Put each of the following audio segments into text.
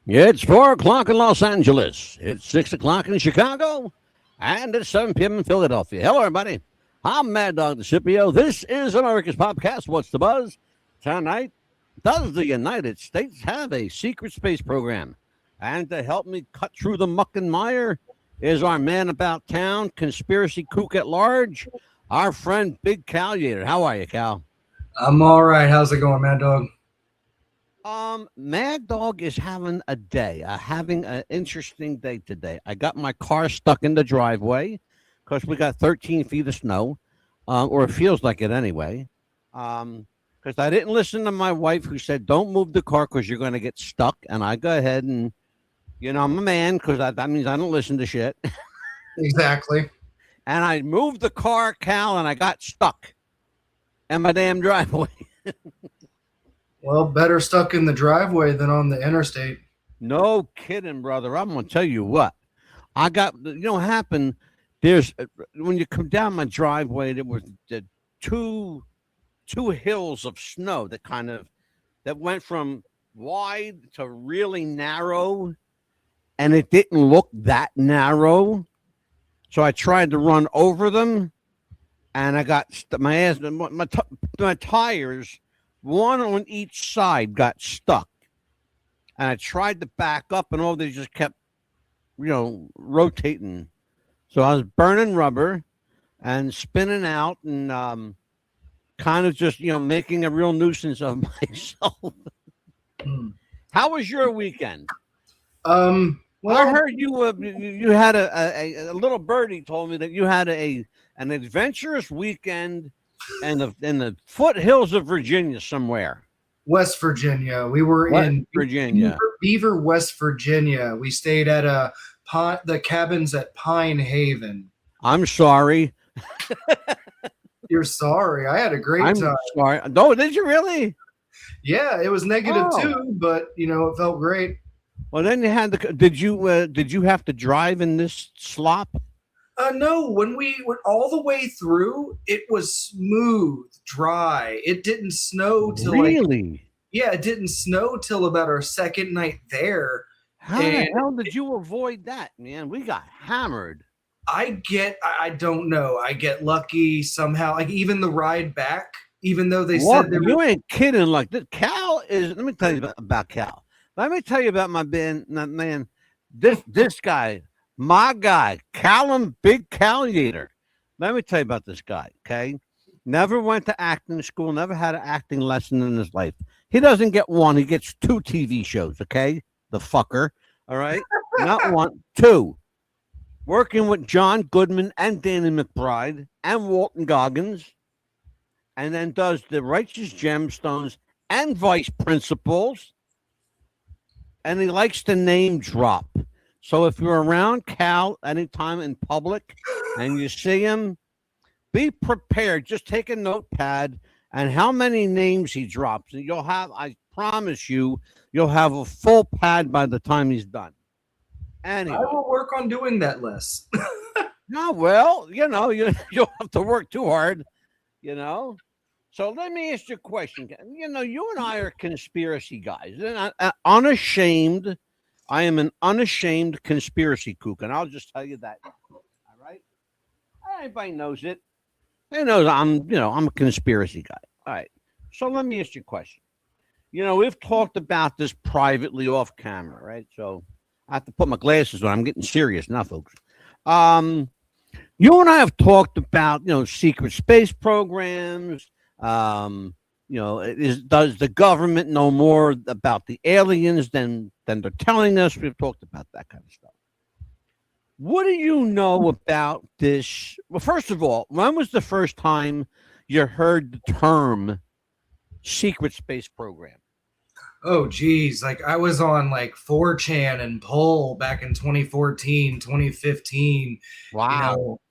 It's 4 o'clock in Los Angeles. It's 6 o'clock in Chicago. And it's 7 p.m. in Philadelphia. Hello, everybody. I'm Mad Dog DeCipio. This is America's Podcast. What's the buzz? Tonight, does the United States have a secret space program? And to help me cut through the muck and mire is our man about town, conspiracy kook at large, our friend Big Cal Yater. How are you, Cal? I'm all right. How's it going, Mad Dog? Mad Dog is having a day, having an interesting day today. I got my car stuck in the driveway because we got 13 feet of snow, or it feels like it anyway. Because I didn't listen to my wife who said, don't move the car because you're going to get stuck. And I go ahead and, I'm a man because that means I don't listen to shit. Exactly. And I moved the car, Cal, and I got stuck in my damn driveway. Well, better stuck in the driveway than on the interstate. No kidding, brother. I'm going to tell you what. I got, what happened, there's, when you come down my driveway, there was two hills of snow that went from wide to really narrow, and it didn't look that narrow. So I tried to run over them, and I got my tires, one on each side, got stuck. And I tried to back up, and they just kept, rotating. So I was burning rubber and spinning out and kind of just, making a real nuisance of myself. How was your weekend? Well, I heard you had a little birdie told me that you had an adventurous weekend in the foothills of Virginia somewhere. West Virginia. We were in Virginia, Beaver, West Virginia. We stayed at the cabins at Pine Haven. I'm sorry. You're sorry. I had a great time. Sorry. No, did you really? Yeah, it was -2, but it felt great. Well, then you had did you have to drive in this slop? No, when we went all the way through, it was smooth, dry. It didn't snow till really? It didn't snow till about our second night there. How the hell did you avoid that, man? We got hammered. I don't know. I get lucky somehow. Like even the ride back, even though they said you ain't kidding. Like this, Cal is. Let me tell you about Cal. Let me tell you about my man. This guy. My guy, Callum Big Cal Yater. Let me tell you about this guy, okay? Never went to acting school, never had an acting lesson in his life. He doesn't get one, he gets 2 TV shows, okay? The fucker, all right? Not one, 2. Working with John Goodman and Danny McBride and Walton Goggins, and then does the Righteous Gemstones and Vice Principals, and he likes to name drop. So if you're around Cal anytime in public and you see him, be prepared. Just take a notepad and how many names he drops. And you'll have, I promise you'll have a full pad by the time he's done. Anyway. I will work on doing that less. No, well, you don't have to work too hard, So let me ask you a question. You and I are conspiracy guys. And unashamed. I am an unashamed conspiracy kook, and I'll just tell you that. All right? Everybody knows it. They know I'm a conspiracy guy. All right. So let me ask you a question. We've talked about this privately off camera, right? So I have to put my glasses on. I'm getting serious now, folks. You and I have talked about, secret space programs. Does the government know more about the aliens than they're telling us? We've talked about that kind of stuff. What do you know about this? Well, first of all, when was the first time you heard the term secret space program? Oh, geez. Like I was on 4chan and Poll back in 2014, 2015. Wow.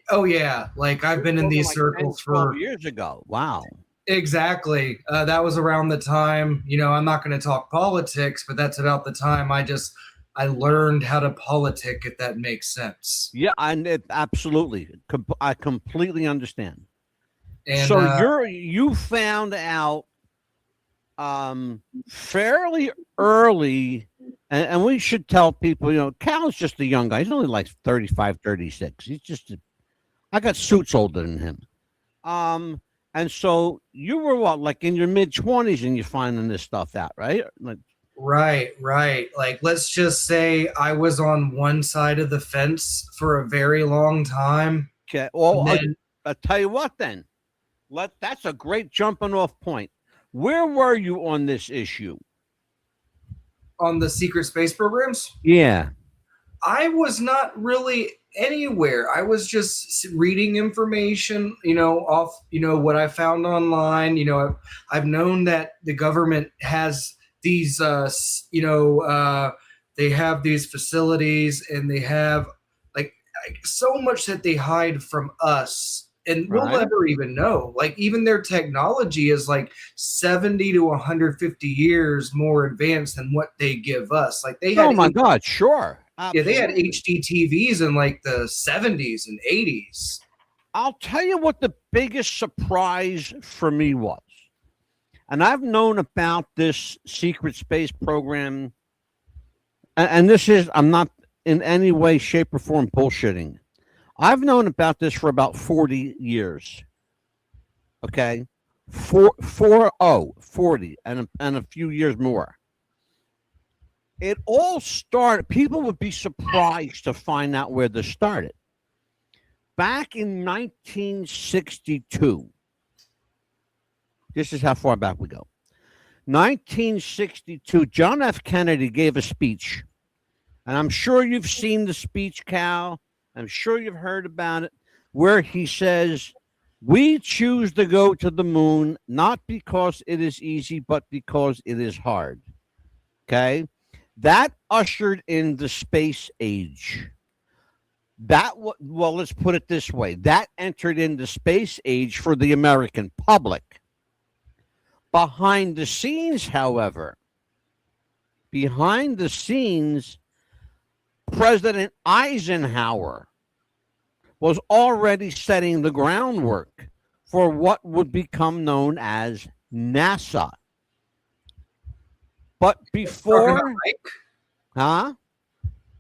Oh, yeah. Like I've been in these circles 10, 12 years ago. Wow. Exactly. That was around the time, I'm not going to talk politics, but that's about the time I learned how to politic, if that makes sense. Yeah, absolutely. I completely understand. And so you found out fairly early And we should tell people, Cal's just a young guy. He's only like 35, 36. He's just, I got suits older than him. And so you were what, like in your mid 20s and you're finding this stuff out, right? Like, Right, right. Like, let's just say I was on one side of the fence for a very long time. okay. Well, Then, I'll tell you what then. That's a great jumping off point. Where were you on this issue? on the secret space programs, Yeah. I was not really anywhere. I was just reading information, off, what I found online. I've known that the government has these, they have these facilities, and they have like so much that they hide from us. And we'll Right. never even know. Like, even their technology is like 70 to 150 years more advanced than what they give us. Like, they had Oh my God, sure. yeah, they had Absolutely. HD TVs in like the 70s and 80s. I'll tell you what the biggest surprise for me was. And I've known about this secret space program, and this is, I'm not in any way, shape, or form bullshitting. I've known about this for about 40 years. Okay. 40, and a few years more. It all started, people would be surprised to find out where this started. Back in 1962, this is how far back we go. 1962, John F. Kennedy gave a speech. And I'm sure you've seen the speech, Cal. I'm sure you've heard about it, where he says, "We choose to go to the moon, not because it is easy, but because it is hard." Okay? That ushered in the space age. Well, let's put it this way. That entered in the space age for the American public. Behind the scenes, however, President Eisenhower was already setting the groundwork for what would become known as NASA. But Talking about before, Ike, huh?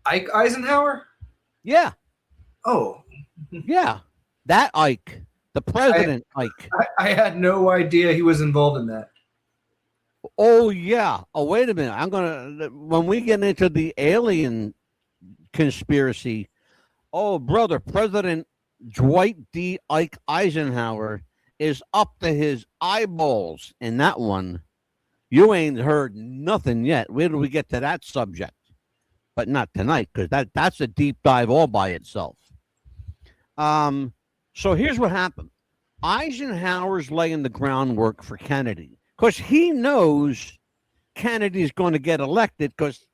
Ike Eisenhower? Yeah, Oh, yeah, that Ike, the president Ike. I had no idea he was involved in that. Oh yeah. Oh wait a minute. When we get into the alien conspiracy. Oh brother, President Dwight D. Ike Eisenhower is up to his eyeballs in that one. You ain't heard nothing yet. Where do we get to that subject? But not tonight, because that's a deep dive all by itself. So here's what happened. Eisenhower's laying the groundwork for Kennedy because he knows Kennedy's going to get elected because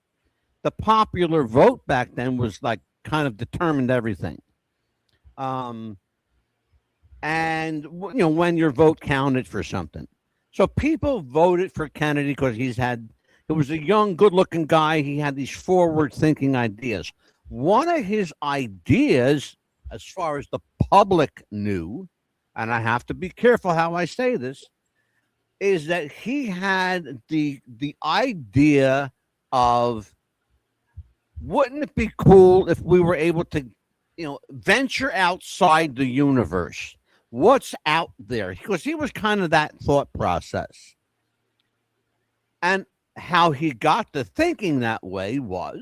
the popular vote back then was like kind of determined everything. And when your vote counted for something. So people voted for Kennedy because it was a young, good-looking guy. He had these forward-thinking ideas. One of his ideas, as far as the public knew, and I have to be careful how I say this, is that he had the idea of, wouldn't it be cool if we were able to, venture outside the universe? What's out there? Because he was kind of that thought process. And how he got to thinking that way was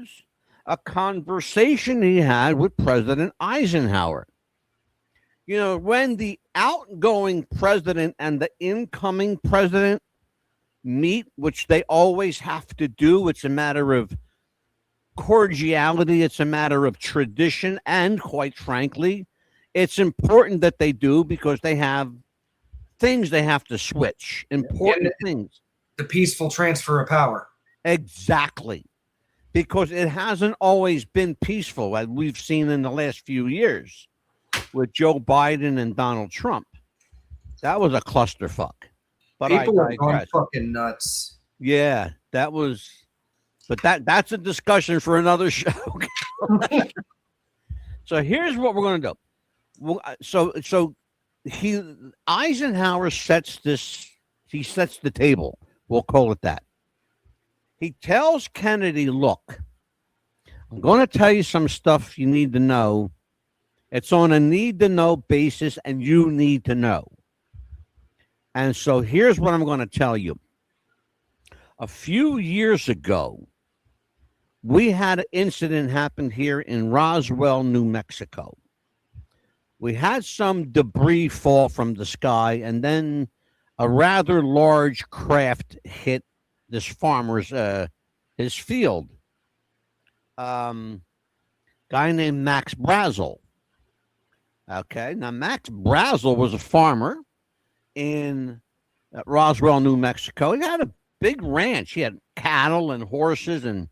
a conversation he had with President Eisenhower. When the outgoing president and the incoming president meet, which they always have to do, it's a matter of cordiality, it's a matter of tradition, and quite frankly, it's important that they do because they have things they have to switch, important things. The peaceful transfer of power. Exactly. Because it hasn't always been peaceful, as we've seen in the last few years with Joe Biden and Donald Trump. That was a clusterfuck. But People I are going digress. fucking nuts. Yeah, that was. But that's a discussion for another show. So here's what we're going to do. So Eisenhower sets the table. We'll call it that. He tells Kennedy, look, I'm going to tell you some stuff you need to know. It's on a need to know basis, and you need to know. And so here's what I'm going to tell you. A few years ago, we had an incident happen here in Roswell, New Mexico. We had some debris fall from the sky, and then a rather large craft hit this farmer's his field. Guy named Max Brazel. Okay, now Max Brazel was a farmer in Roswell, New Mexico. He had a big ranch. He had cattle and horses and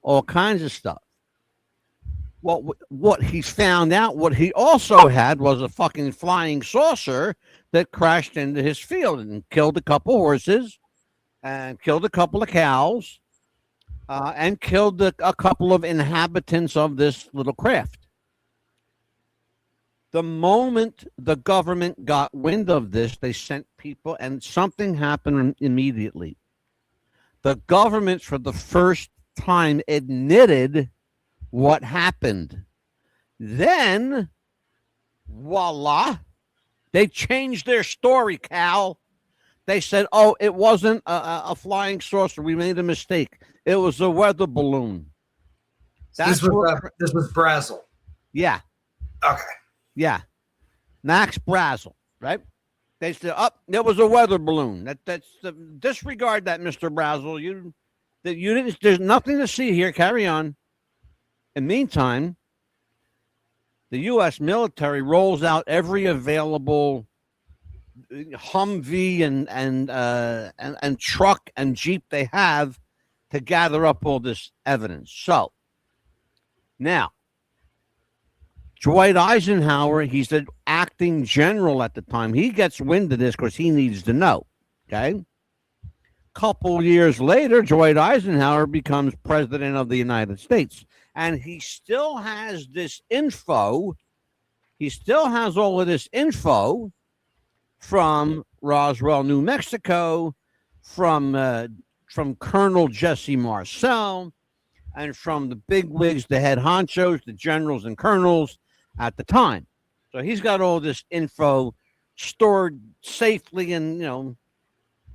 all kinds of stuff. Well, what he found out, what he also had was a fucking flying saucer that crashed into his field and killed a couple horses and killed a couple of cows and killed a couple of inhabitants of this little craft. The moment the government got wind of this, they sent people, and something happened immediately. The government, for the first time, admitted what happened. Then, voila, they changed their story, Cal. They said, oh, it wasn't a flying saucer. We made a mistake. It was a weather balloon. This was Brazel. Yeah. Okay. Yeah. Max Brazel, right? They said, oh, it was a weather balloon. That's disregard that, Mr. Brazel. You didn't. There's nothing to see here. Carry on. In the meantime, the U.S. military rolls out every available Humvee and truck and Jeep they have to gather up all this evidence. So now, Dwight Eisenhower, he's the acting general at the time. He gets wind of this because he needs to know. Okay. Couple years later, Dwight Eisenhower becomes president of the United States. And he still has this info. He still has all of this info from Roswell, New Mexico, from Colonel Jesse Marcel, and from the bigwigs, the head honchos, the generals and colonels at the time. So he's got all this info stored safely in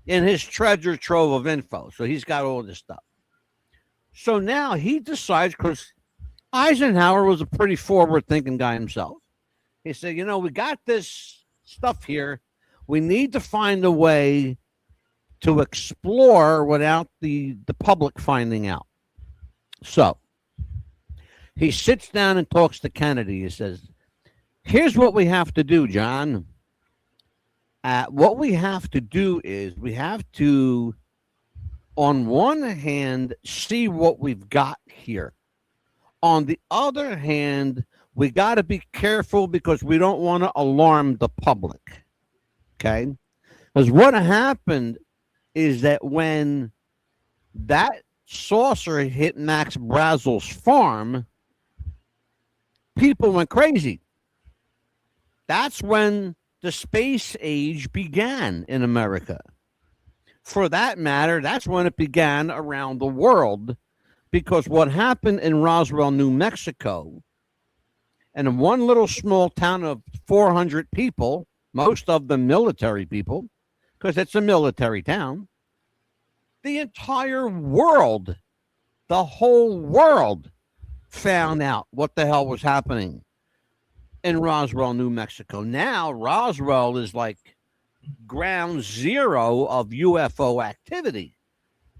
his treasure trove of info. So he's got all this stuff. So now he decides, because Eisenhower was a pretty forward-thinking guy himself. He said, we got this stuff here. We need to find a way to explore without the public finding out. So he sits down and talks to Kennedy. He says, here's what we have to do, John. What we have to do is we have to, on one hand, see what we've got here. On the other hand, we got to be careful because we don't want to alarm the public. Okay? Because what happened is that when that saucer hit Max Brazel's farm, people went crazy. That's when the space age began in America. For that matter, that's when it began around the world, because what happened in Roswell, New Mexico, and in one little small town of 400 people, most of them military people, because it's a military town, the entire world, the whole world found out what the hell was happening in Roswell, New Mexico. Now, Roswell is like ground zero of UFO activity,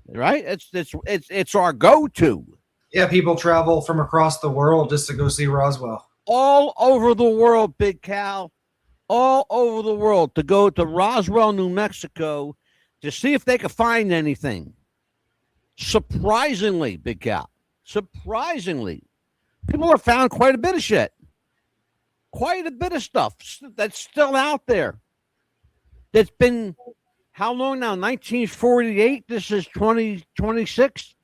right? It's our go-to. Yeah, people travel from across the world just to go see Roswell. All over the world, Big Cal. All over the world to go to Roswell, New Mexico to see if they could find anything. Surprisingly, Big Cal, surprisingly, people have found quite a bit of shit. Quite a bit of stuff that's still out there. That's been, how long now? 1948? This is 2026?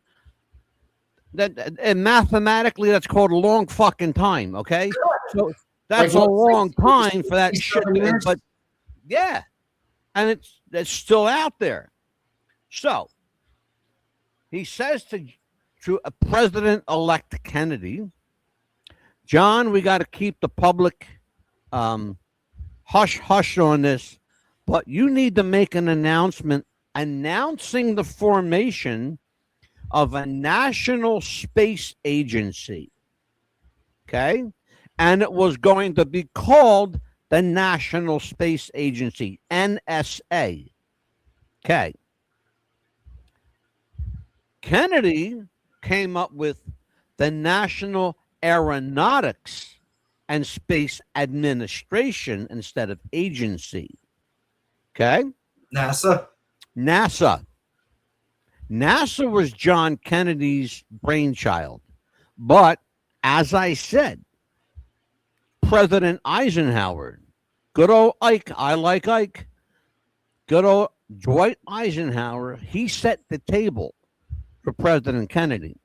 And mathematically, that's called a long fucking time, okay? So that's a long time for that shit. But yeah, and it's still out there. So He says to President-elect Kennedy, John, we got to keep the public hush hush on this, but you need to make an announcement announcing the formation of a national space agency. Okay? And it was going to be called the National Space Agency, NSA. Okay. Kennedy came up with the National Aeronautics and Space Administration instead of agency. Okay? NASA. NASA was John Kennedy's brainchild. But as I said, President Eisenhower, good old Ike, I like Ike, good old Dwight Eisenhower, he set the table for President Kennedy.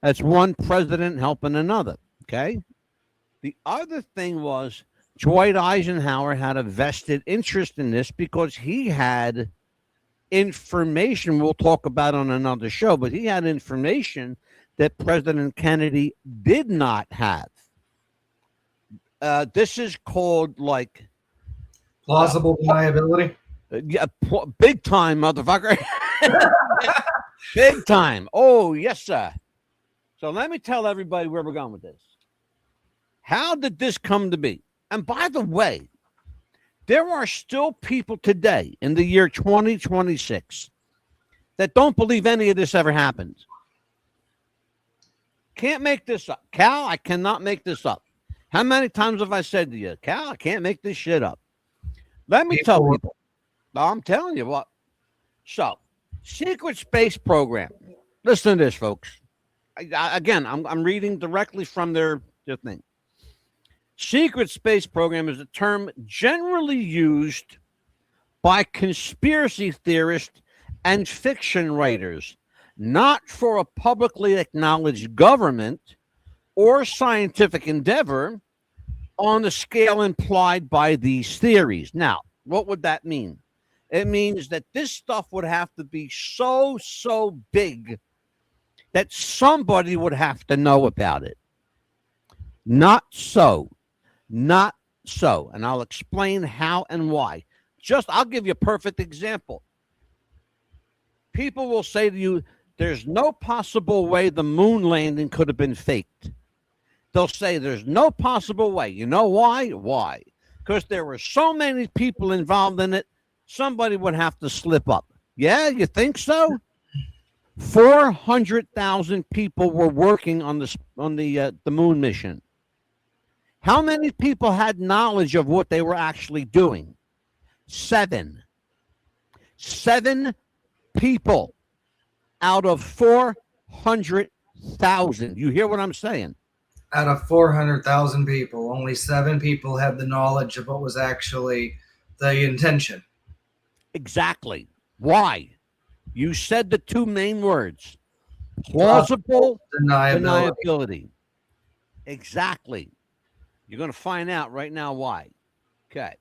That's one president helping another. Okay? The other thing was Dwight Eisenhower had a vested interest in this because he had information we'll talk about on another show, but he had information that President Kennedy did not have. This is called like plausible deniability. Yeah, big time, motherfucker. Big time. Oh, yes, sir. So let me tell everybody where we're going with this. How did this come to be? And by the way, there are still people today in the year 2026 that don't believe any of this ever happened. Can't make this up. Cal, I cannot make this up. How many times have I said to you, Cal, I can't make this shit up? Let me tell people. I'm telling you what. So, secret space program. Listen to this, folks. I'm reading directly from their thing. Secret space program is a term generally used by conspiracy theorists and fiction writers, not for a publicly acknowledged government or scientific endeavor on the scale implied by these theories. Now, what would that mean? It means that this stuff would have to be so big that somebody would have to know about it. Not so. And I'll explain how and why. I'll give you a perfect example. People will say to you, there's no possible way the moon landing could have been faked. They'll say there's no possible way. You know why? Why? Because there were so many people involved in it, somebody would have to slip up. Yeah, you think so? 400,000 people were working on the moon mission. How many people had knowledge of what they were actually doing? 7. 7 people out of 400,000. You hear what I'm saying? Out of 400,000 people, only 7 people had the knowledge of what was actually the intention. Exactly. Why? You said the two main words. Plausible deniability. Exactly. You're going to find out right now why. Okay.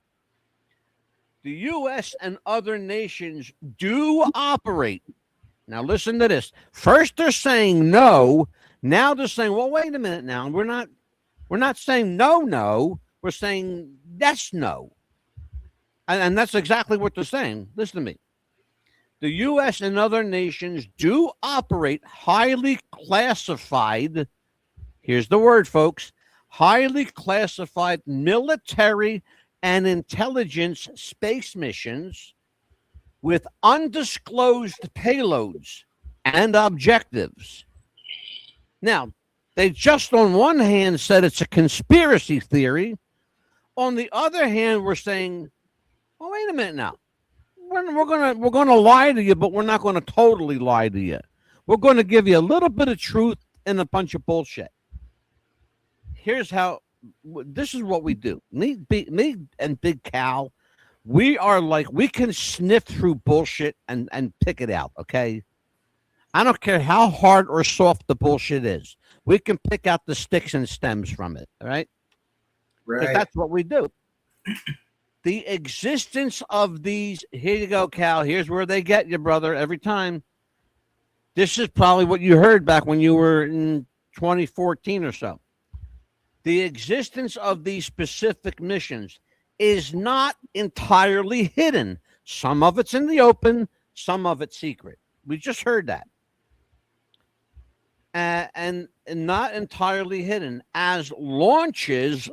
The U.S. and other nations do operate. Now listen to this. First they're saying no. Now they're saying, well, wait a minute now. We're not saying no. We're saying yes, no. And that's exactly what they're saying. Listen to me. The U.S. and other nations do operate highly classified, here's the word, folks, highly classified military and intelligence space missions with undisclosed payloads and objectives. Now, they just on one hand said it's a conspiracy theory. On the other hand, we're saying, well, wait a minute now. We're gonna lie to you, but we're not gonna totally lie to you. We're gonna give you a little bit of truth and a bunch of bullshit. Here's how. This is what we do. Me and Big Cal, we can sniff through bullshit and pick it out. Okay, I don't care how hard or soft the bullshit is. We can pick out the sticks and stems from it. All right. Right. That's what we do. The existence of these, here you go, Cal. Here's where they get you, brother, every time. This is probably what you heard back when you were in 2014 or so. The existence of these specific missions is not entirely hidden. Some of it's in the open, some of it's secret. We just heard that. And not entirely hidden, as launches,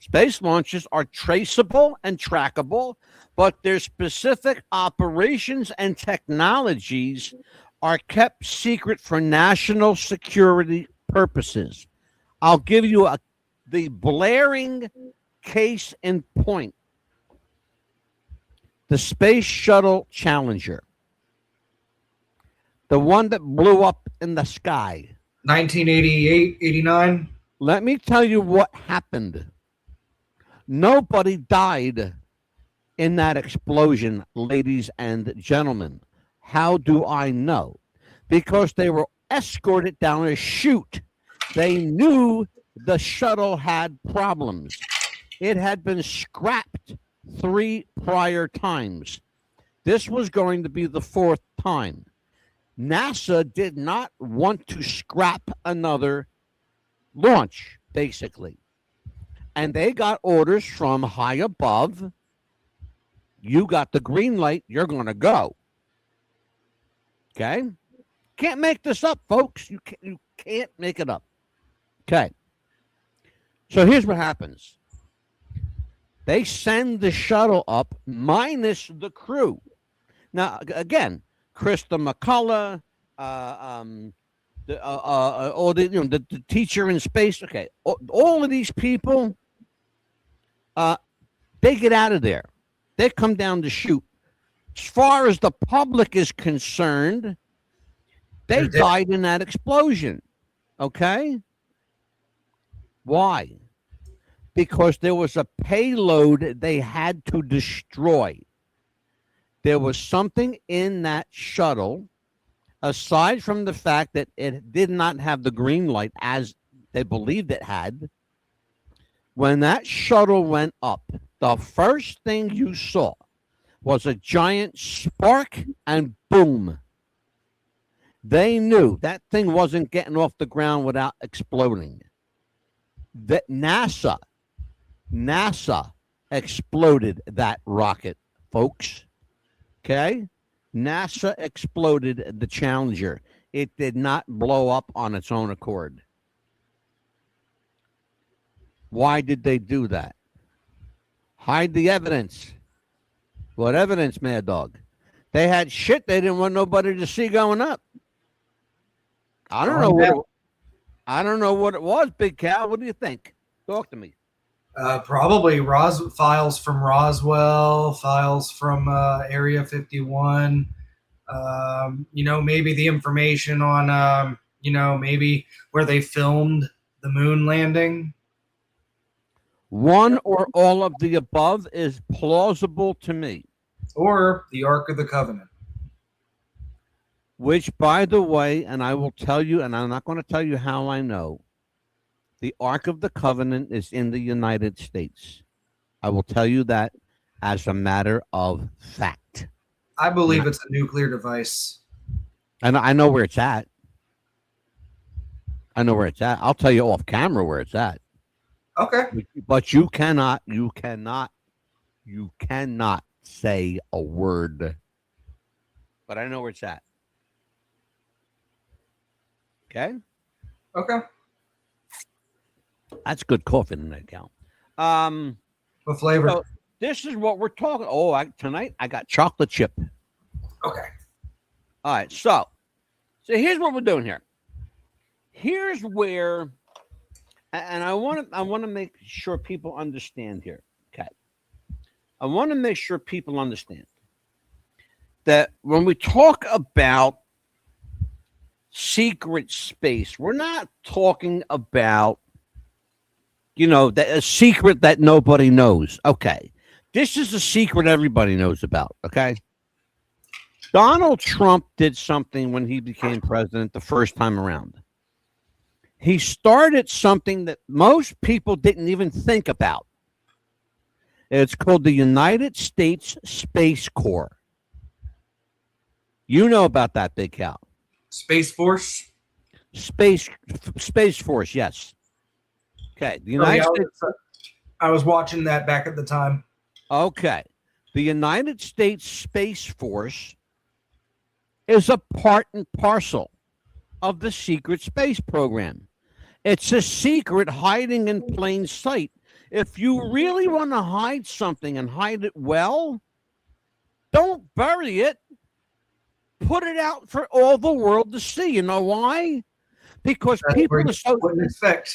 space launches are traceable and trackable, but their specific operations and technologies are kept secret for national security purposes. I'll give you the blaring case in point. The Space Shuttle Challenger. The one that blew up in the sky. 1988, 89. Let me tell you what happened. Nobody died in that explosion, ladies and gentlemen. How do I know? Because they were escorted down a chute. They knew the shuttle had problems. It had been scrapped 3 prior times. This was going to be the 4th time. NASA did not want to scrap another launch, basically. And they got orders from high above. You got the green light, you're going to go. Okay? Can't make this up, folks. You can't make it up. Okay. So here's what happens. They send the shuttle up minus the crew. Now, again, Krista McCullough, the teacher in space. Okay, all of these people, they get out of there. They come down to shoot. As far as the public is concerned, they died in that explosion. Okay? Why? Because there was a payload they had to destroy. There was something in that shuttle, aside from the fact that it did not have the green light as they believed it had. When that shuttle went up, the first thing you saw was a giant spark and boom. They knew that thing wasn't getting off the ground without exploding. That NASA exploded that rocket, folks. Okay? NASA exploded the Challenger. It did not blow up on its own accord. Why did they do that? Hide the evidence. What evidence, Mad Dog? They had shit they didn't want nobody to see going up. I don't know what it was, Big Cal. What do you think? Talk to me. Probably files from Roswell, files from Area 51. Maybe the information on, maybe where they filmed the moon landing. One or all of the above is plausible to me. Or the Ark of the Covenant. Which, by the way, and I will tell you, and I'm not going to tell you how I know, the Ark of the Covenant is in the United States. I will tell you that as a matter of fact. I believe it's a nuclear device. And I know where it's at. I'll tell you off camera where it's at. Okay. But you cannot say a word. But I know where it's at. Okay? Okay. That's good coffee tonight, Cal. What flavor? So this is what we're talking. Tonight I got chocolate chip. Okay. All right. So here's what we're doing here. Here's where, and I want to make sure people understand here. Okay. I want to make sure people understand that when we talk about secret space, we're not talking about, a secret that nobody knows. Okay. This is a secret everybody knows about. Okay. Donald Trump did something when he became president the first time around. He started something that most people didn't even think about. It's called the United States Space Corps. You know about that, Big Cal. Space Force. Space Force, yes. Okay, the Oh, United yeah, States. I was watching that back at the time. Okay, the United States Space Force is a part and parcel of the secret space program. It's a secret hiding in plain sight. If you really want to hide something and hide it well, don't bury it. Put it out for all the world to see. You know why? Because That's where people you are so wouldn't expect.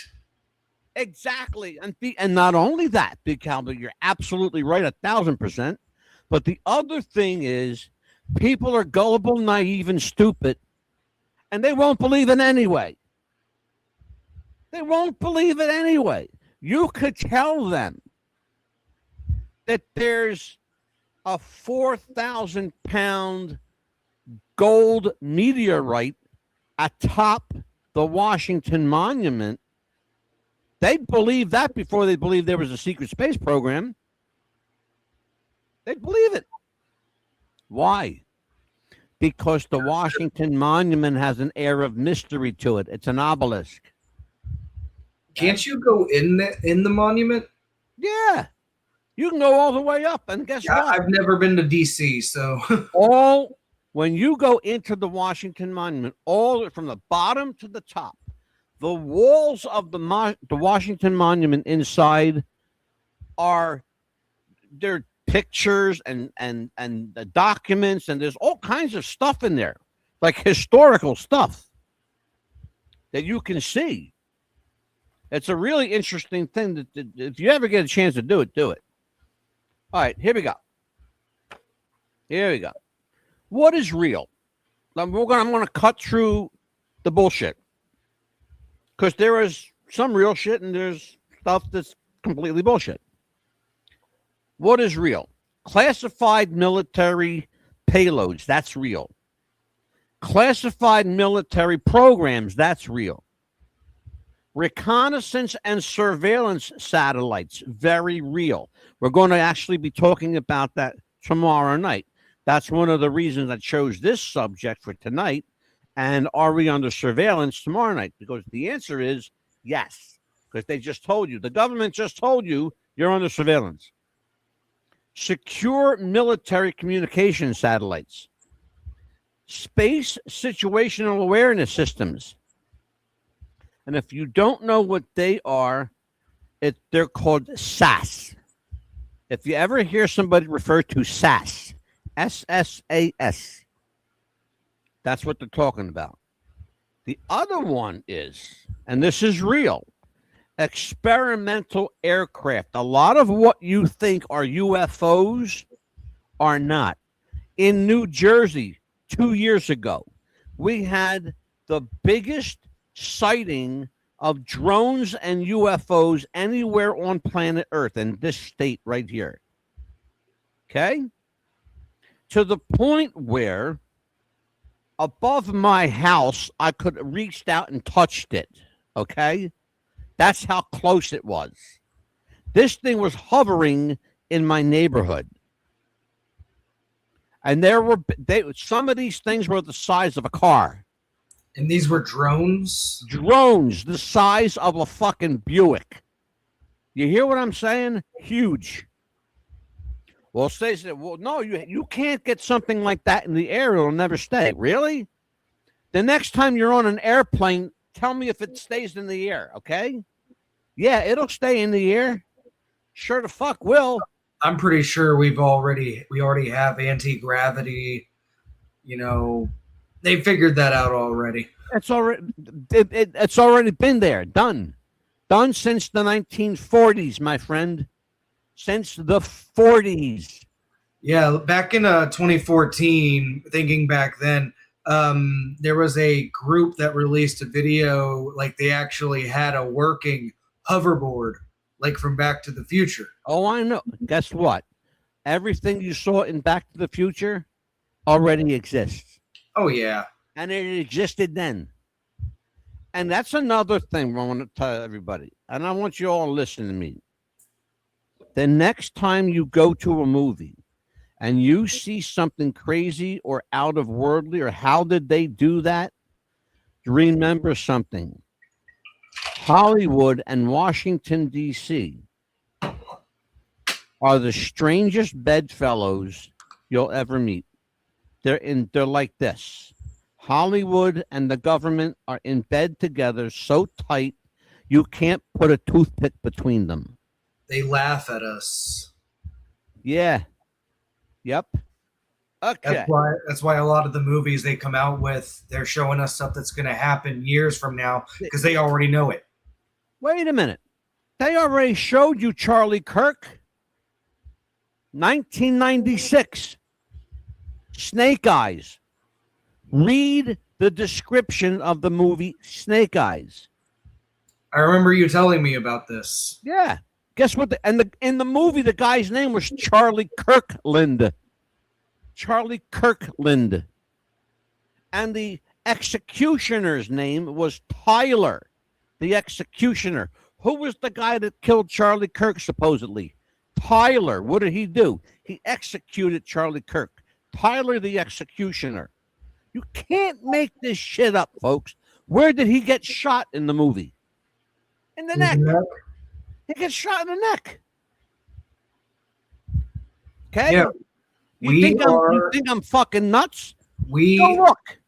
exactly, and not only that, Big Cowboy, you're absolutely right, 1,000%. But the other thing is, people are gullible, naive, and stupid, and they won't believe it anyway. They won't believe it anyway. You could tell them that there's a 4,000-pound gold meteorite atop the Washington Monument. They'd believe that before they believed there was a secret space program. They'd believe it. Why? Because the Washington Monument has an air of mystery to it. It's an obelisk. Can't you go in the monument? Yeah. You can go all the way up, and guess what? I've never been to DC, so when you go into the Washington Monument, all from the bottom to the top, the walls of the Washington Monument inside they're pictures and the documents, and there's all kinds of stuff in there, like historical stuff that you can see. It's a really interesting thing that if you ever get a chance to do it, do it. All right, here we go. What is real? I'm going to cut through the bullshit because there is some real shit and there's stuff that's completely bullshit. What is real? Classified military payloads, that's real. Classified military programs, that's real. Reconnaissance and surveillance satellites, very real. We're going to actually be talking about that tomorrow night. That's one of the reasons I chose this subject for tonight. And are we under surveillance tomorrow night? Because the answer is yes. Because they just told you. The government just told you you're under surveillance. Secure military communication satellites. Space situational awareness systems. And if you don't know what they are, they're called SAS. If you ever hear somebody refer to SAS, SSAS, that's what they're talking about. The other one is, and this is real, experimental aircraft. A lot of what you think are UFOs are not. In New Jersey, 2 years ago, we had the biggest sighting of drones and UFOs anywhere on planet Earth in this state right here. Okay? To the point where above my house, I could have reached out and touched it. Okay? That's how close it was. This thing was hovering in my neighborhood. And some of these things were the size of a car. And these were drones? Drones the size of a fucking Buick. You hear what I'm saying? Huge. Well, Stacey said, well, no, you can't get something like that in the air. It'll never stay. Really? The next time you're on an airplane, tell me if it stays in the air, okay? Yeah, it'll stay in the air. Sure the fuck will. I'm pretty sure we already have anti-gravity, they figured that out already. It's already been there. Done since the 1940s, my friend. Since the 40s. Yeah, back in 2014, thinking back then, there was a group that released a video, like they actually had a working hoverboard, like from Back to the Future. Oh, I know. Guess what? Everything you saw in Back to the Future already exists. Oh, yeah. And it existed then. And that's another thing I want to tell everybody. And I want you all to listen to me. The next time you go to a movie and you see something crazy or out of worldly, or how did they do that? remember something. Hollywood and Washington, D.C. are the strangest bedfellows you'll ever meet. They're like this. Hollywood and the government are in bed together so tight you can't put a toothpick between them. They laugh at us. Yeah. Yep. Okay. That's why a lot of the movies they come out with, they're showing us stuff that's going to happen years from now because they already know it. Wait a minute. They already showed you Charlie Kirk. 1996. Snake Eyes. Read the description of the movie Snake Eyes. I remember you telling me about this. Yeah. Guess what? In the movie, the guy's name was Charlie Kirkland. Charlie Kirkland. And the executioner's name was Tyler, the executioner. Who was the guy that killed Charlie Kirk, supposedly? Tyler. What did he do? He executed Charlie Kirk. Tyler, the executioner. You can't make this shit up, folks. Where did he get shot in the movie? In the neck. He gets shot in the neck. Okay? Yeah. You think I'm fucking nuts? Go look.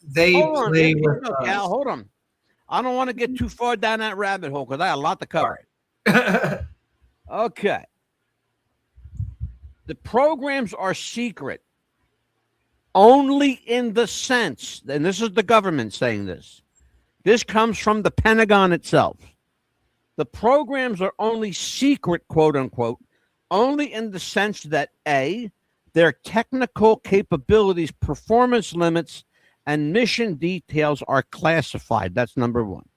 They play with us. Cal, hold on. I don't want to get too far down that rabbit hole because I have a lot to cover. Right. Okay. The programs are secret only in the sense, and this is the government saying this. This comes from the Pentagon itself. The programs are only secret, quote unquote, only in the sense that A, their technical capabilities, performance limits, and mission details are classified. That's number one.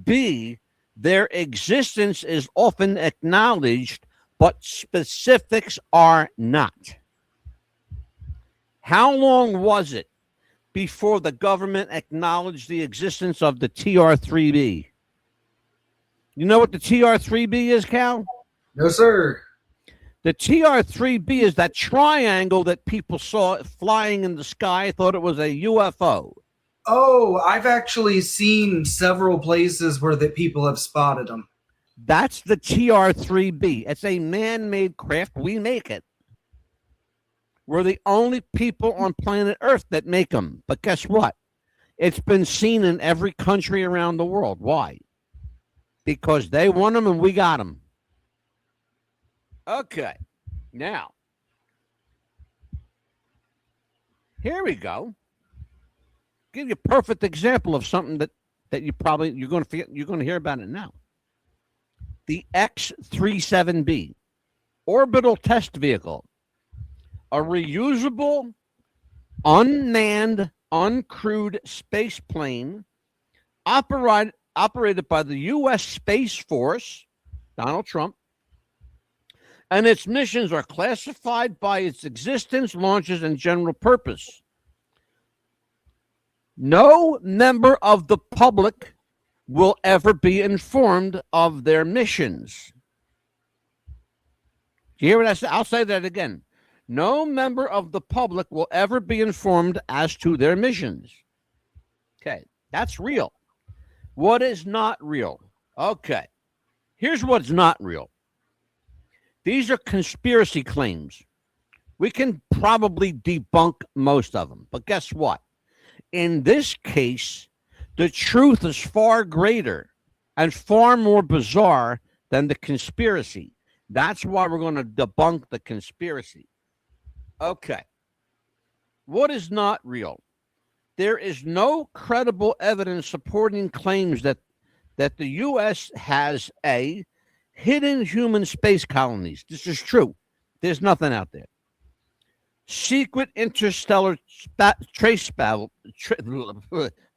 B, their existence is often acknowledged, but specifics are not. How long was it before the government acknowledged the existence of the TR-3B? You know what the TR-3B is, Cal? No, sir. The TR-3B is that triangle that people saw flying in the sky, thought it was a UFO. Oh, I've actually seen several places where the people have spotted them. That's the TR-3B. It's a man-made craft. We make it. We're the only people on planet Earth that make them. But guess what? It's been seen in every country around the world. Why? Because they want them and we got them. Okay. Now, here we go. Give you a perfect example of something that you're going to hear about it now. The X-37B, orbital test vehicle, a reusable, unmanned, uncrewed space plane operated by the U.S. Space Force, Donald Trump, and its missions are classified by its existence, launches, and general purpose. No member of the public will ever be informed of their missions. Do you hear what I said? I'll say that again. No member of the public will ever be informed as to their missions. Okay, that's real. What is not real? Okay, here's what's not real. These are conspiracy claims. We can probably debunk most of them, but guess what? In this case, the truth is far greater and far more bizarre than the conspiracy. That's why we're going to debunk the conspiracy. Okay. What is not real? There is no credible evidence supporting claims that the U.S. has a hidden human space colonies. This is true. There's nothing out there. Secret interstellar hold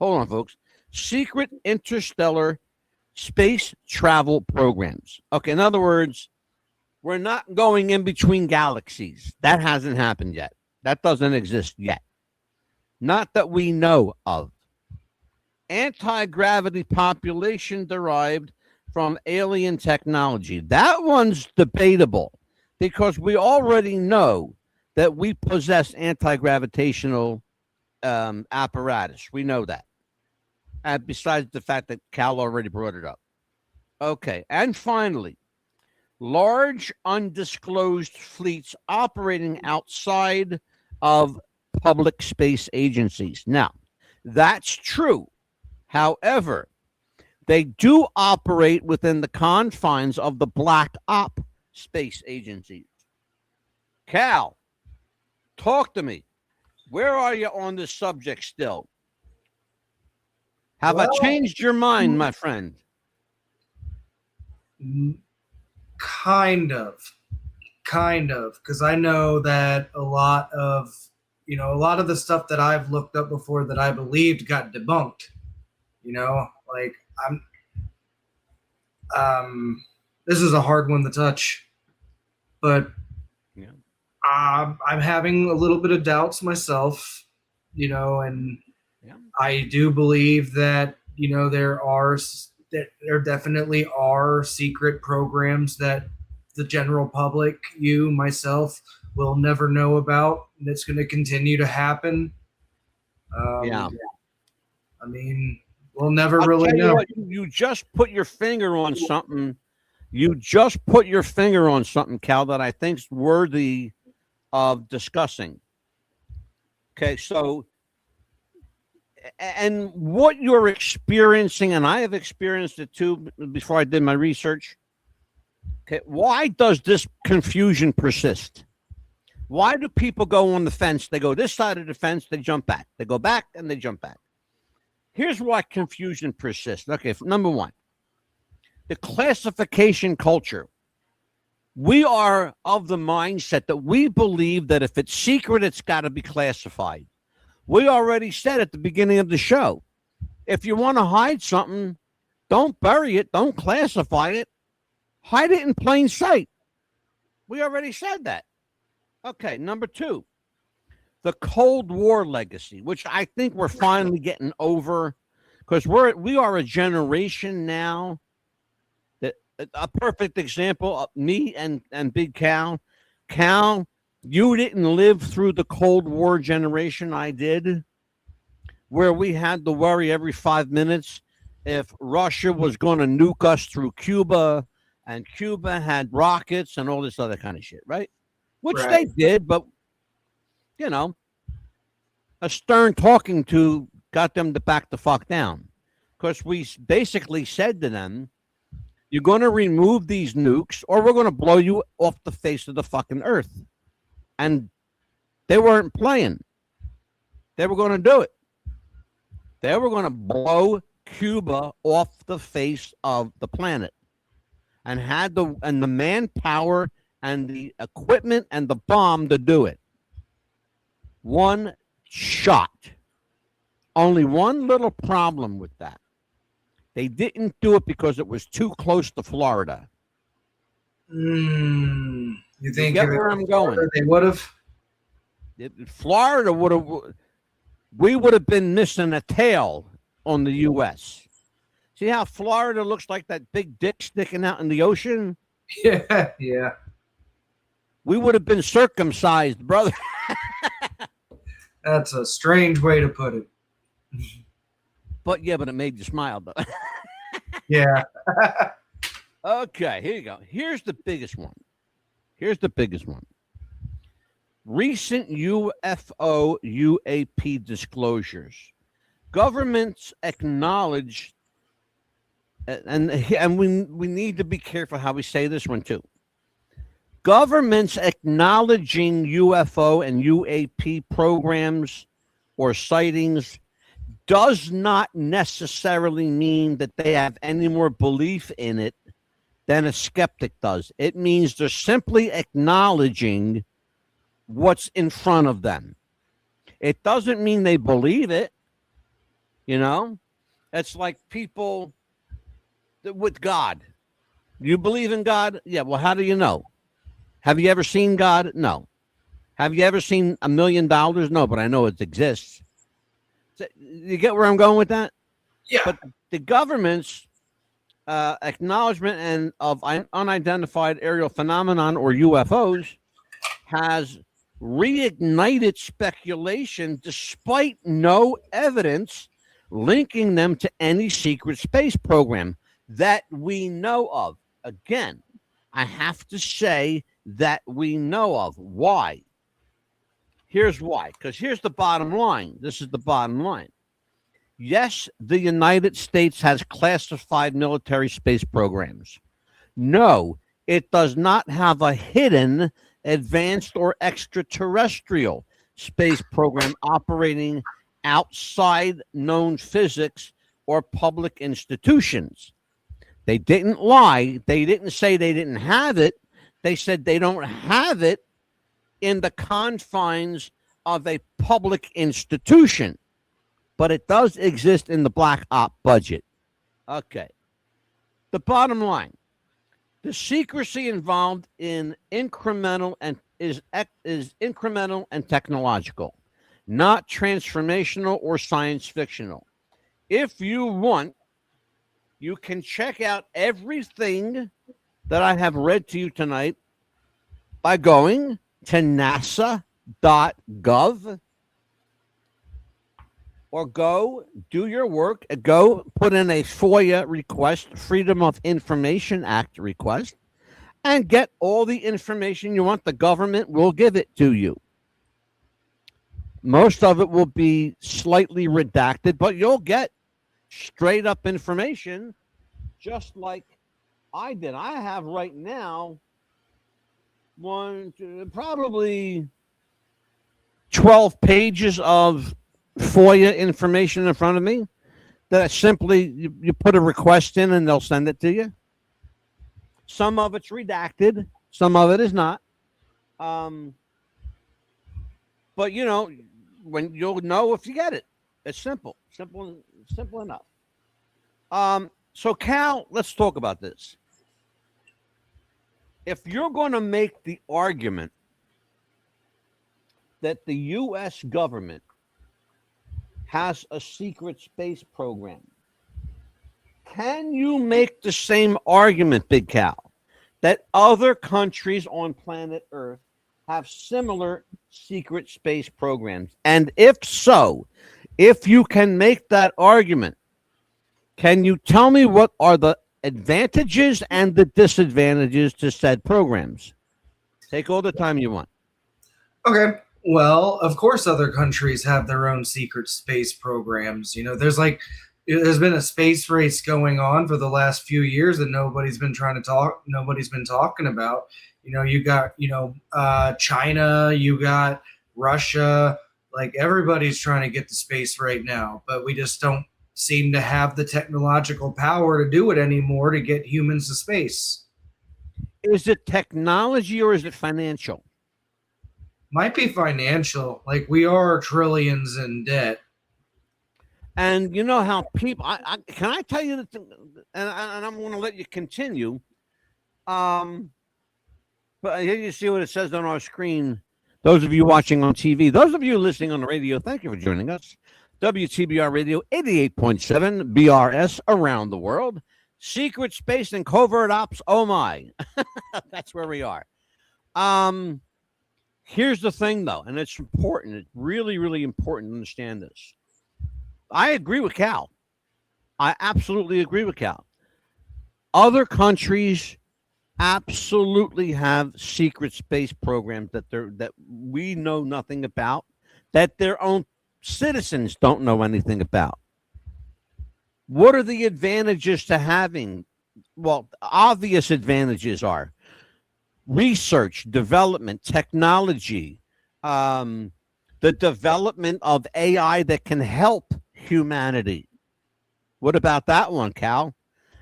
on, folks. Secret interstellar space travel programs. Okay, in other words, we're not going in between galaxies. That hasn't happened yet. That doesn't exist yet. Not that we know of. Anti-gravity population derived from alien technology. That one's debatable because we already know that we possess anti-gravitational apparatus. We know that. besides the fact that Cal already brought it up. Okay. And finally, large undisclosed fleets operating outside of public space agencies. Now, that's true. However, they do operate within the confines of the black op space agencies. Cal, talk to me. Where are you on this subject still? Have I Well, changed your mind, my friend? kind of, because I know that a lot of the stuff that I've looked up before that I believed got debunked. Like this is a hard one to touch, but Yeah. I'm having a little bit of doubts myself, and Yeah. I do believe that there definitely are secret programs that the general public, you, myself, will never know about. And it's going to continue to happen. Yeah. I mean, we'll never I'll really tell you know. what, you just put your finger on something. You just put your finger on something, Cal, that I think's worthy of discussing. Okay, so and what you're experiencing, and I have experienced it too before I did my research. Okay, why does this confusion persist? Why do people go on the fence? They go this side of the fence, they jump back. They go back and they jump back. Here's why confusion persists. Okay, number one, the classification culture. We are of the mindset that we believe that if it's secret, it's got to be classified. We already said at the beginning of the show, if you want to hide something, don't bury it, don't classify it, hide it in plain sight. We already said that. Okay, number two, the Cold War legacy, which I think we're finally getting over, because we are a generation now that a perfect example of me and Big Cal. Cal, you didn't live through the Cold War generation. I did, where we had to worry every 5 minutes if Russia was going to nuke us through Cuba, and Cuba had rockets and all this other kind of shit, right? Which Right. they did, but a stern talking to got them to back the fuck down, because we basically said to them, you're going to remove these nukes or we're going to blow you off the face of the fucking earth. And they weren't playing. They were going to do it. They were going to blow Cuba off the face of the planet, and had the manpower and the equipment and the bomb to do it. One shot. Only one little problem with that. They didn't do it because it was too close to Florida. You think get where I'm going? They would have. Florida would have. We would have been missing a tail on the U.S. See how Florida looks like that big dick sticking out in the ocean? Yeah, yeah. We would have been circumcised, brother. That's a strange way to put it. But it made you smile, though. Yeah. Okay, here you go. Here's the biggest one. Recent UFO UAP disclosures. Governments acknowledge, and we need to be careful how we say this one too. Governments acknowledging UFO and UAP programs or sightings does not necessarily mean that they have any more belief in it than a skeptic does. It means they're simply acknowledging what's in front of them. It doesn't mean they believe it. It's like people with God. You believe in God? Yeah. Well, how do you know? Have you ever seen God? No. Have you ever seen $1 million? No, but I know it exists. So, you get where I'm going with that? Yeah. But the government's acknowledgement and of unidentified aerial phenomenon, or UFOs, has reignited speculation despite no evidence linking them to any secret space program that we know of. Again, I have to say that we know of. Why? Here's why. Because here's the bottom line. This is the bottom line. Yes, the United States has classified military space programs. No, it does not have a hidden, advanced, or extraterrestrial space program operating outside known physics or public institutions. They didn't lie. They didn't say they didn't have it. They said they don't have it in the confines of a public institution, but it does exist in the black op budget. Okay. The bottom line, the secrecy involved in incremental and is incremental and technological, not transformational or science fictional. If you want, you can check out everything that I have read to you tonight by going to nasa.gov, or go do your work, go put in a FOIA request, Freedom of Information Act request, and get all the information you want. The government will give it to you. Most of it will be slightly redacted, but you'll get straight up information, just like I did. I have right now probably 12 pages of FOIA information in front of me that simply you put a request in and they'll send it to you. Some of it's redacted, some of it is not. But when you'll know if you get it. It's simple enough. So Cal, let's talk about this. If you're going to make the argument that the U.S. government has a secret space program, can you make the same argument, Big Cal, that other countries on planet Earth have similar secret space programs? And if so, if you can make that argument, can you tell me what are the advantages and the disadvantages to said programs? Take all the time you want. Okay. Well, of course, other countries have their own secret space programs. There's been a space race going on for the last few years that nobody's been talking about. You got, China, you got Russia, like everybody's trying to get to space right now, but we just don't seem to have the technological power to do it anymore to get humans to space. Is it technology or is it financial? Might be financial. Like, we are trillions in debt. And you know how people, can I tell you the thing, and I'm going to let you continue. But here you see what it says on our screen. Those of you watching on TV, those of you listening on the radio, thank you for joining us. WTBR Radio 88.7 BRS around the world. Secret space and covert ops. Oh my. That's where we are. Here's the thing though, and it's important. It's really, really important to understand this. I agree with Cal. I absolutely agree with Cal. Other countries absolutely have secret space programs that we know nothing about, that their own citizens don't know anything about. What are the advantages to having? Well, obvious advantages are research, development, technology, the development of AI that can help humanity. What about that one, Cal?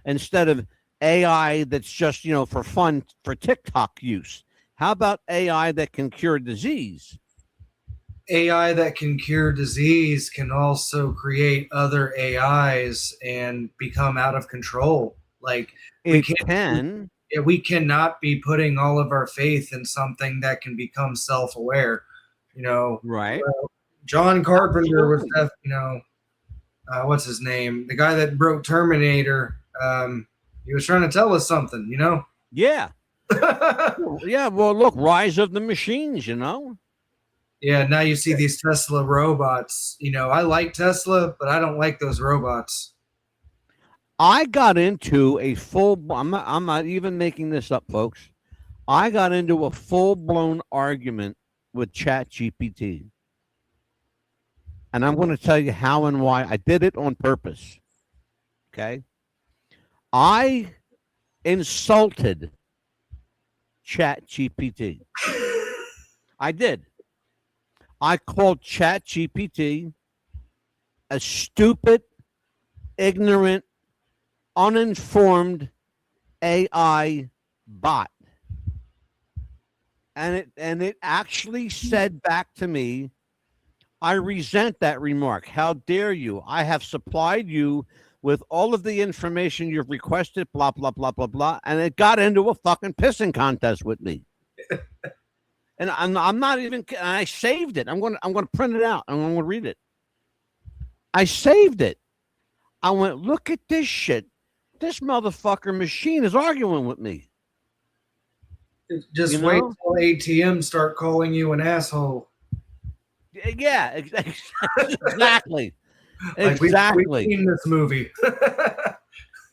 Instead of AI that's just, for fun, for TikTok use, how about AI that can cure disease? AI that can cure disease can also create other AIs and become out of control. Like, we cannot be putting all of our faith in something that can become self-aware. Right? John Carpenter was, what's his name? The guy that wrote Terminator. He was trying to tell us something. Yeah. Yeah. Well, look, Rise of the Machines. Yeah, now you see these Tesla robots. I like Tesla, but I don't like those robots. I got into a full. I'm not even making this up, folks. I got into a full blown argument with Chat GPT, and I'm going to tell you how and why I did it on purpose. Okay, I insulted Chat GPT. I did. I called Chat GPT a stupid, ignorant, uninformed AI bot. And it actually said back to me, I resent that remark. How dare you? I have supplied you with all of the information you've requested, blah, blah, blah, blah, blah. And it got into a fucking pissing contest with me. And I'm not even, I saved it. I'm going to print it out. I'm going to read it. I saved it. I went, look at this shit. This motherfucker machine is arguing with me. Just wait till ATM start calling you an asshole. Yeah, exactly. Like exactly. We've seen this movie.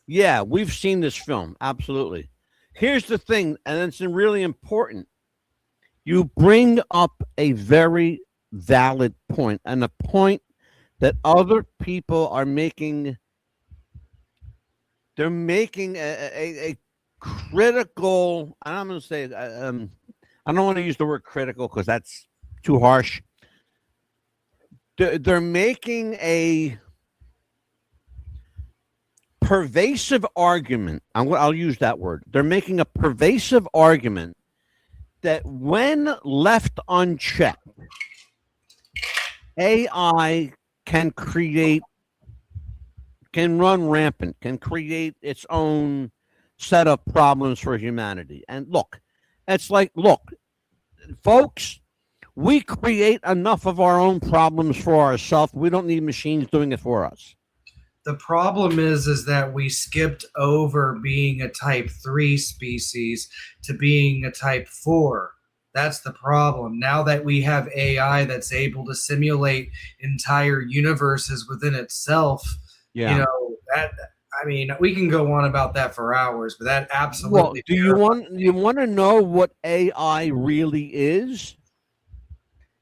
Yeah, we've seen this film. Absolutely. Here's the thing, and it's really important. You bring up a very valid point, and a point that other people are making. They're making a critical, and I'm going to say, I don't want to use the word critical because that's too harsh. They're making a pervasive argument. I'll use that word. They're making a pervasive argument that when left unchecked, AI can run rampant, can create its own set of problems for humanity. And look, folks, we create enough of our own problems for ourselves. We don't need machines doing it for us. The problem is that we skipped over being a type 3 species to being a type 4. That's the problem. Now that we have AI that's able to simulate entire universes within itself, that, I mean, we can go on about that for hours, but that absolutely. Well, do you want to know what AI really is?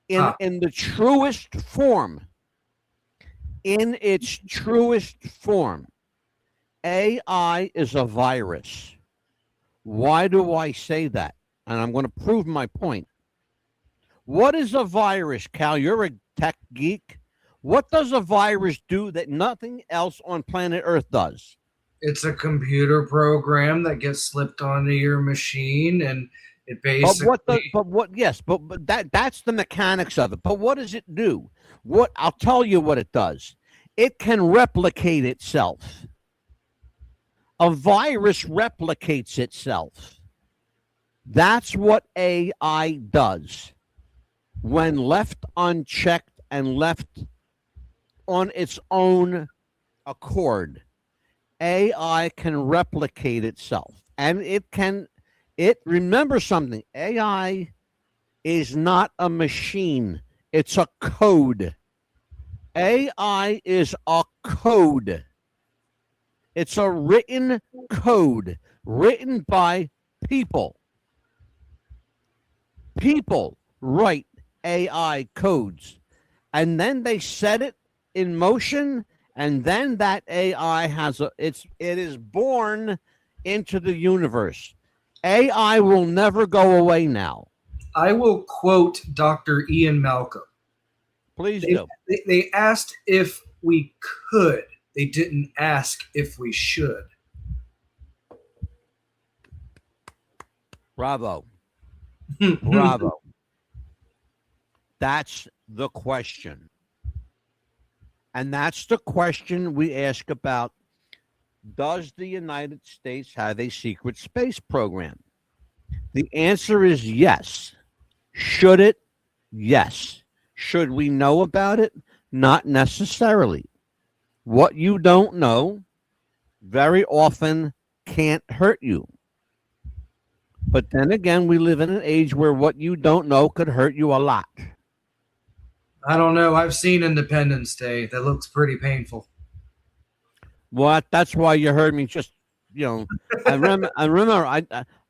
In the truest form. In its truest form, AI is a virus. Why do I say that? And I'm going to prove my point. What is a virus, Cal? You're a tech geek. What does a virus do that nothing else on planet Earth does? It's a computer program that gets slipped onto your machine, and it basically. But that's the mechanics of it. But what does it do? I'll tell you what it does. It can replicate itself. A virus replicates itself. That's what AI does. When left unchecked and left on its own accord, AI can replicate itself. And remember something, AI is not a machine. It's a code. AI is a code. It's a written code written by people. People write AI codes, and then they set it in motion, and then that AI it is born into the universe. AI will never go away now. I will quote Dr. Ian Malcolm. Please do. They asked if we could. They didn't ask if we should. Bravo. Bravo. That's the question. And that's the question we ask about, does the United States have a secret space program? The answer is yes. Should it? Yes. Should we know about it? Not necessarily. What you don't know very often can't hurt you. But then again, we live in an age where what you don't know could hurt you a lot. I don't know. I've seen Independence Day. That looks pretty painful. What? That's why you heard me just, you know, I remember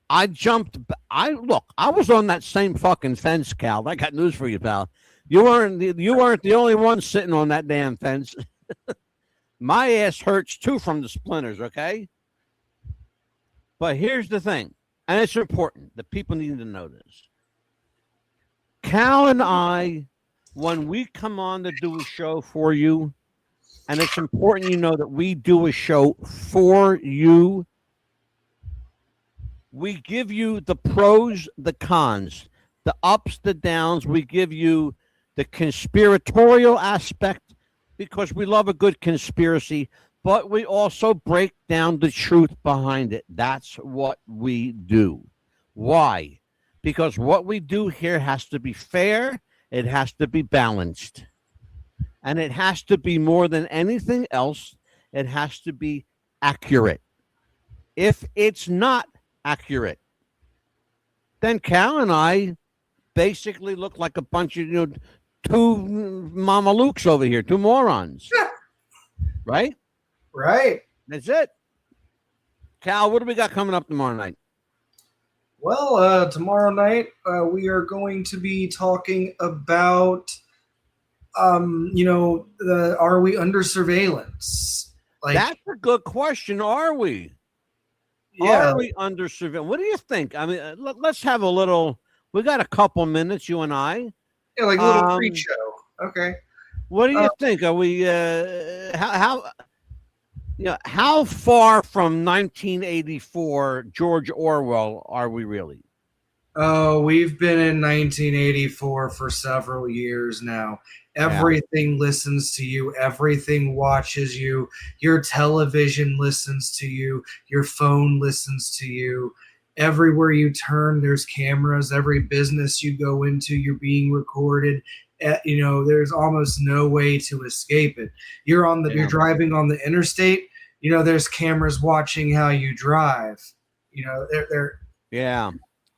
I jumped. I was on that same fucking fence, Cal. I got news for you, pal. You weren't the only one sitting on that damn fence. My ass hurts too from the splinters, okay? But here's the thing, and it's important that people need to know this. Cal and I, when we come on to do a show for you, and it's important you know that we do a show for you. We give you the pros, the cons, the ups, the downs. We give you the conspiratorial aspect because we love a good conspiracy, but we also break down the truth behind it. That's what we do. Why? Because what we do here has to be fair, it has to be balanced. And it has to be more than anything else, it has to be accurate. If it's not accurate, then Cal and I basically look like a bunch of, two mamalukes over here, two morons. Right? Right. That's it. Cal, what do we got coming up tomorrow night? Well, tomorrow night we are going to be talking about are we under surveillance? Like, that's a good question. Are we? Yeah. Are we under surveillance? What do you think? I mean, let's have a little. We got a couple minutes, you and I. Yeah, like a little pre-show. Okay. What do you think? Are we? How far from 1984 George Orwell are we really? Oh, we've been in 1984 for several years now. Everything listens to you. Everything watches you. Your television listens to you. Your phone listens to you. Everywhere you turn, there's cameras. Every business you go into, you're being recorded. There's almost no way to escape it. You're driving on the interstate. There's cameras watching how you drive. They're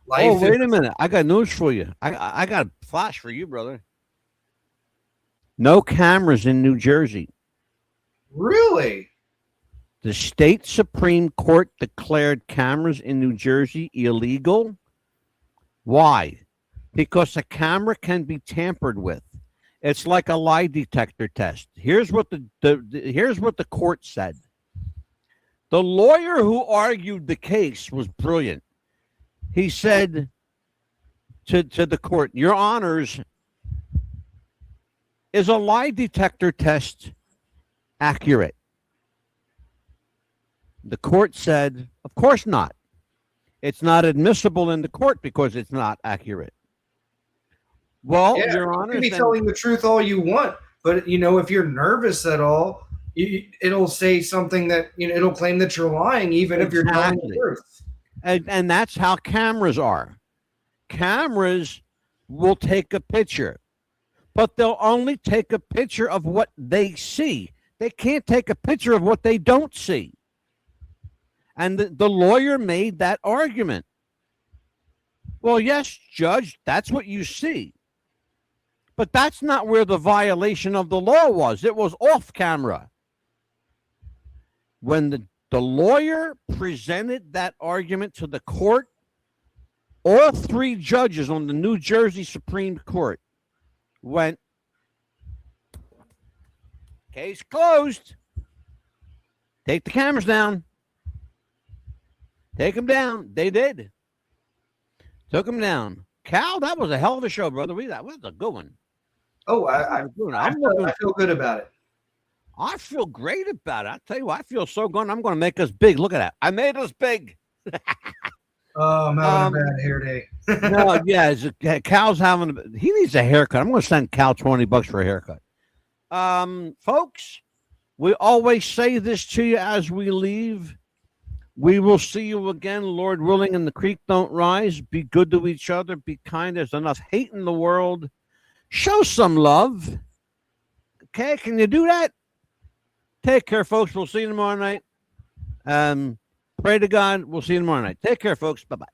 Oh, wait a minute. I got news for you. I got a flash for you, brother. No cameras in New Jersey. Really? The state Supreme Court declared cameras in New Jersey illegal. Why? Because a camera can be tampered with. It's like a lie detector test. Here's what here's what the court said. The lawyer who argued the case was brilliant. He said to the court, Your Honors, is a lie detector test accurate? The court said, of course not. It's not admissible in the court because it's not accurate. Well, Your Honor, you can be telling the truth all you want, but if you're nervous at all, it'll say something that it'll claim that you're lying, even if you're telling the truth. And that's how cameras are. Cameras will take a picture, but they'll only take a picture of what they see. They can't take a picture of what they don't see. And the lawyer made that argument. Well, yes, Judge, that's what you see. But that's not where the violation of the law was. It was off camera. When the lawyer presented that argument to the court, all three judges on the New Jersey Supreme Court went, case closed. Take the cameras down. Take them down. They did. Took them down. Cal, that was a hell of a show, brother. That was a good one. Oh, I feel good about it. I feel great about it. I tell you what, I feel so good. I'm going to make us big. Look at that. I made us big. Oh, I'm having a bad hair day. No, yeah, Cal's he needs a haircut. I'm going to send Cal $20 for a haircut. Folks, we always say this to you as we leave. We will see you again, Lord willing, and the creek don't rise. Be good to each other. Be kind. There's enough hate in the world. Show some love. Okay, can you do that? Take care, folks. We'll see you tomorrow night. Pray to God. We'll see you tomorrow night. Take care, folks. Bye-bye.